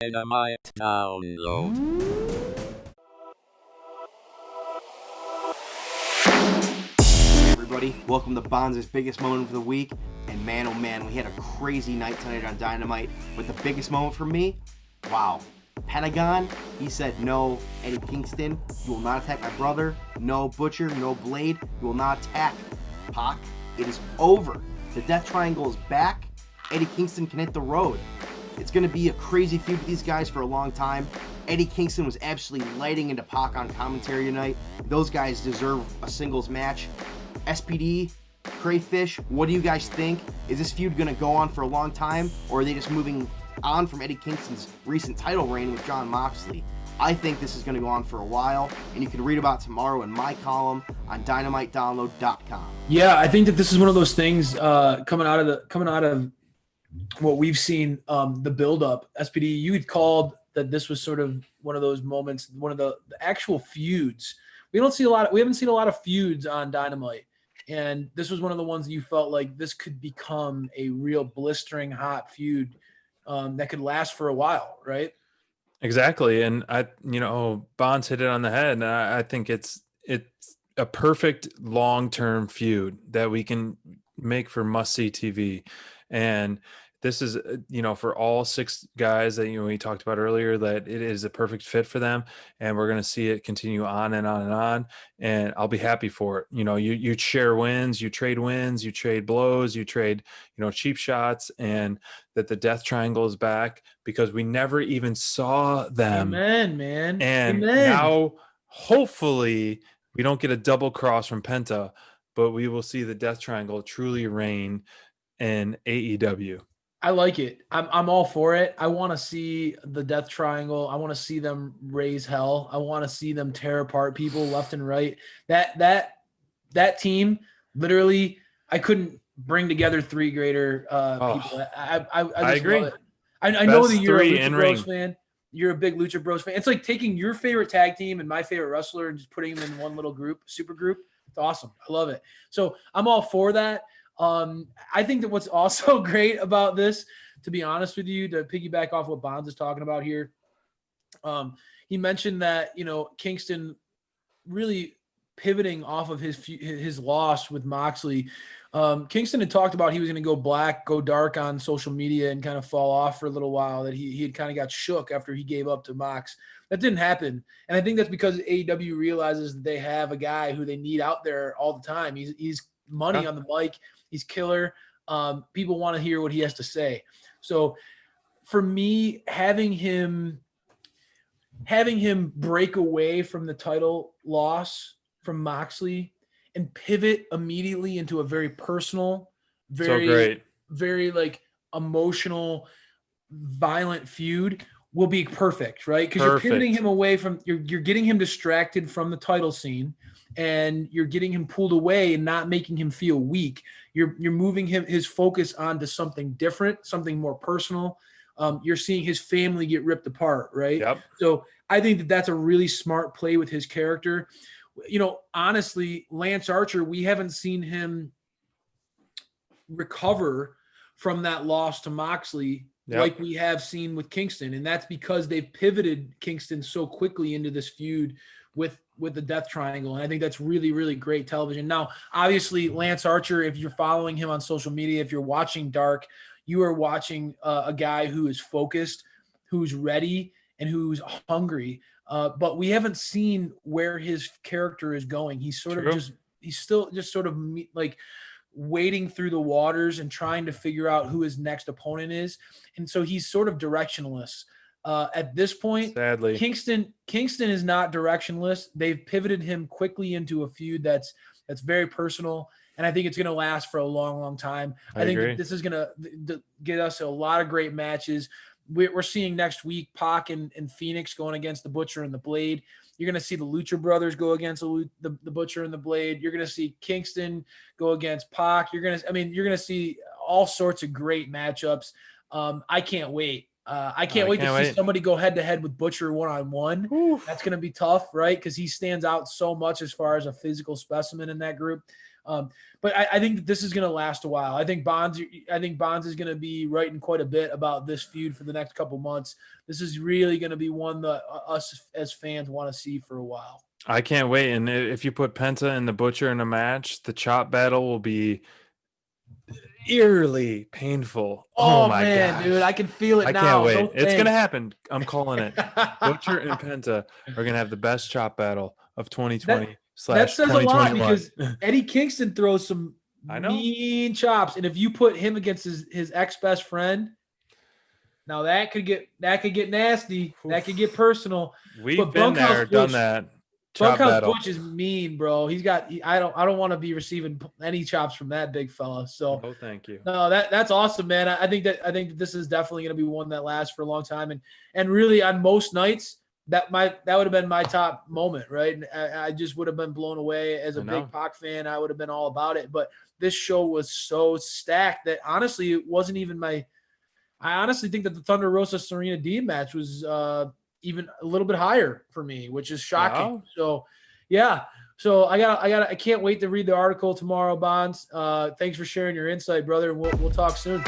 Dynamite download. Hey everybody, welcome to Bonds' biggest moment of the week. And man, oh man, we had a crazy night tonight on Dynamite. But the biggest moment for me, wow. Pentagon, he said, no, Eddie Kingston, you will not attack my brother. No Butcher, no Blade, you will not attack Pac. It is over. The Death Triangle is back. Eddie Kingston can hit the road. It's going to be a crazy feud with these guys for a long time. Eddie Kingston was absolutely lighting into Pac on commentary tonight. Those guys deserve a singles match. SPD, Crayfish, what do you guys think? Is this feud going to go on for a long time, or are they just moving on from Eddie Kingston's recent title reign with Jon Moxley? I think this is going to go on for a while, and you can read about it tomorrow in my column on dynamitedownload.com. Yeah, I think that this is one of those things coming out of what we've seen, the build-up. SPD, you had called that this was sort of one of those moments, one of the actual feuds. We haven't seen a lot of feuds on Dynamite, and this was one of the ones that you felt like this could become a real blistering hot feud that could last for a while, right? Exactly, and Bonds hit it on the head. And I think it's a perfect long-term feud that we can make for must-see TV, and this is for all six guys that we talked about earlier, that it is a perfect fit for them, and we're going to see it continue on and on and on, and I'll be happy for it. You share wins, you trade blows, you trade cheap shots, and that the Death Triangle is back, because we never even saw them. Amen, man. And Amen. now hopefully we don't get a double cross from Penta, but we will see the Death Triangle truly reign in AEW. I like it. I'm all for it. I want to see the Death Triangle. I want to see them raise hell. I want to see them tear apart people left and right. That team, literally, I couldn't bring together three greater people. I agree. love it. I know that you're a Lucha Lucha Bros fan. You're a big Lucha Bros fan. It's like taking your favorite tag team and my favorite wrestler and just putting them in one little group, super group. It's awesome. I love it. So I'm all for that. I think that what's also great about this, to be honest with you, to piggyback off what Bonds is talking about here, he mentioned that, Kingston really pivoting off of his loss with Moxley. Kingston had talked about he was going to go dark on social media and kind of fall off for a little while, that he had kind of got shook after he gave up to Mox. That didn't happen. And I think that's because AEW realizes that they have a guy who they need out there all the time. He's money on the mic. He's killer. People want to hear what he has to say. So for me, having him break away from the title loss from Moxley and pivot immediately into a very personal, very like emotional, violent feud will be perfect, right? Because you're pivoting him away from, you're getting him distracted from the title scene, and you're getting him pulled away and not making him feel weak. You're moving his focus onto something different, something more personal. You're seeing his family get ripped apart, right? Yep. So I think that that's a really smart play with his character. Honestly, Lance Archer, we haven't seen him recover from that loss to Moxley like we have seen with Kingston. And that's because they've pivoted Kingston so quickly into this feud with the Death Triangle. And I think that's really, really great television. Now, obviously, Lance Archer, if you're following him on social media, if you're watching Dark, you are watching a guy who is focused, who's ready, and who's hungry. But we haven't seen where his character is going. He's still just sort of like wading through the waters and trying to figure out who his next opponent is. And so he's sort of directionless. At this point, sadly, Kingston is not directionless. They've pivoted him quickly into a feud that's very personal, and I think it's going to last for a long, long time. I think that this is going to get us a lot of great matches. We're seeing next week Pac and Phoenix going against the Butcher and the Blade. You're going to see the Lucha Brothers go against the Butcher and the Blade. You're going to see Kingston go against Pac. You're going to see all sorts of great matchups. I can't wait. I can't wait to see somebody go head-to-head with Butcher one-on-one. That's going to be tough, right? Because he stands out so much as far as a physical specimen in that group. But I think that this is going to last a while. I think Bonds is going to be writing quite a bit about this feud for the next couple months. This is really going to be one that us as fans want to see for a while. I can't wait. And if you put Penta and the Butcher in a match, the chop battle will be eerily painful. Oh my man, gosh. dude, I can feel it I now. can't wait. No It's gonna thanks. happen. I'm calling it. Butcher and Penta are gonna have the best chop battle of 2020 That / says a lot 2021. because Eddie Kingston throws some I know. mean chops, and if you put him against his ex best friend, now that could get nasty. That could get personal. We've But been there, done Butch, that. Chop Bunkhouse battle. Butch is mean, bro. I don't want to be receiving any chops from that big fella. So Oh, thank you. no, that's awesome, man. I think that this is definitely going to be one that lasts for a long time, and really on most nights that would have been my top moment, right? And I just would have been blown away as a big Pac fan. I would have been all about it. But this show was so stacked that honestly, it wasn't even my. I honestly think that the Thunder Rosa Serena Deeb match was even a little bit higher for me, which is shocking. Wow. So, yeah. So I can't wait to read the article tomorrow, Bonds. Thanks for sharing your insight, brother. We'll talk soon.